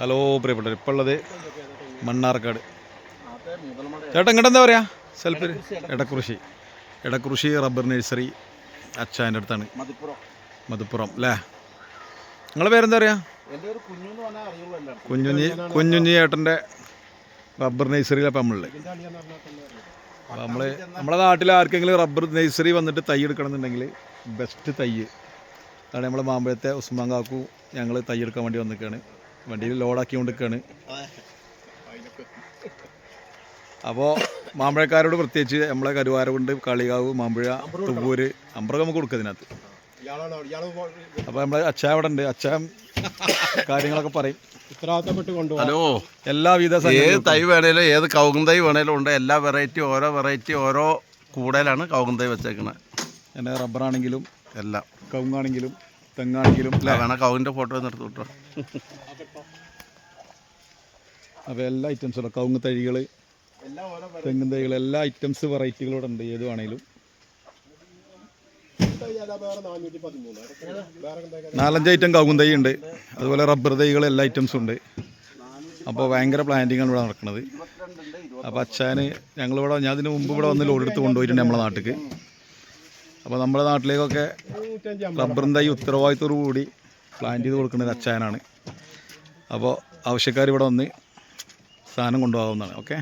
Hello പ്രിയപ്പെട്ടവർ, ഇപ്പോൾ ഉള്ളത് മണ്ണാർക്കാട്. ചേട്ടാ ഇങ്ങോട്ട് എന്താ പറയുക? സെൽഫി എടക്കൃഷി റബ്ബർ നഴ്സറി അച്ഛൻ്റെ അടുത്താണ്, മധുപ്പുറം അല്ലേ? നിങ്ങളെ പേരെന്താ പറയുക? കുഞ്ഞുഞ്ഞി ഏട്ടൻ്റെ റബ്ബർ നഴ്സറിയിലാണ് നമ്മളുള്ളത്. അപ്പോൾ നമ്മളെ നാട്ടിൽ ആർക്കെങ്കിലും റബ്ബർ നഴ്സറി വന്നിട്ട് തൈ എടുക്കണമെന്നുണ്ടെങ്കിൽ ബെസ്റ്റ് തൈ അതാണ് നമ്മളെ മാമ്പഴത്തെ ഉസ്മാൻ കാക്കു. ഞങ്ങൾ തൈ എടുക്കാൻ വേണ്ടി വന്നിരിക്കുകയാണ്, വണ്ടിയിൽ ലോഡാക്കി കൊണ്ടിരിക്കുകയാണ്. അപ്പോൾ മാമ്പഴക്കാരോട് പ്രത്യേകിച്ച് നമ്മളെ കരുവാരകുണ്ട്, കളികാവ്, മാമ്പഴ, തുവ്വൂര്, അമ്പറൊക്കെ നമുക്ക് കൊടുക്കുക ഇതിനകത്ത്. അപ്പോൾ നമ്മളെ അച്ഛൻ അവിടെ ഉണ്ട്, അച്ഛൻ കാര്യങ്ങളൊക്കെ പറയും. ഹലോ, എല്ലാവിധ ഏത് തൈ വേണേലും ഏത് കവുങ്ങ് തൈ വേണേലും ഉണ്ട്. എല്ലാ വെറൈറ്റി ഓരോ കൂടയിലാണ് കവുങ്ങ് തൈ വെച്ചേക്കുന്നത്. പിന്നെ റബ്ബറാണെങ്കിലും എല്ലാം, കവുങ്ങാണെങ്കിലും തെങ്ങാണെങ്കിലും വേണം. കവുങ്ങിൻ്റെ ഫോട്ടോ ഒന്ന് എടുത്ത് കിട്ടോ. അപ്പോൾ എല്ലാ ഐറ്റംസും ഉണ്ട്. കവുങ്ങ് തൈകൾ, തെങ്ങും തൈകൾ, എല്ലാ ഐറ്റംസ് വെറൈറ്റികളോടെ ഉണ്ട്. ഏത് വേണേലും 4-5 ഐറ്റം കവുങ്ങ് തൈ ഉണ്ട്. അതുപോലെ റബ്ബർ തൈകൾ, എല്ലാ ഐറ്റംസും ഉണ്ട്. അപ്പോൾ ഭയങ്കര പ്ലാന്റിങ്ങാണ് ഇവിടെ നടക്കുന്നത്. അപ്പോൾ അച്ഛന് ഞങ്ങളിവിടെ, ഞാൻ ഇതിന് മുമ്പ് ഇവിടെ വന്ന് ലോഡ് എടുത്ത് കൊണ്ടുപോയിട്ടുണ്ട് നമ്മളെ നാട്ടിലേക്ക്. അപ്പോൾ നമ്മുടെ നാട്ടിലേക്കൊക്കെ റബ്ബറും തൈ ഉത്തരവാദിത്തോടു കൂടി പ്ലാന്റ് ചെയ്ത് കൊടുക്കുന്നത് അച്ഛനാണ്. അപ്പോൾ ആവശ്യക്കാർ ഇവിടെ വന്ന് സാധനം കൊണ്ടുപോകാവുന്നതാണ്. ഓക്കെ.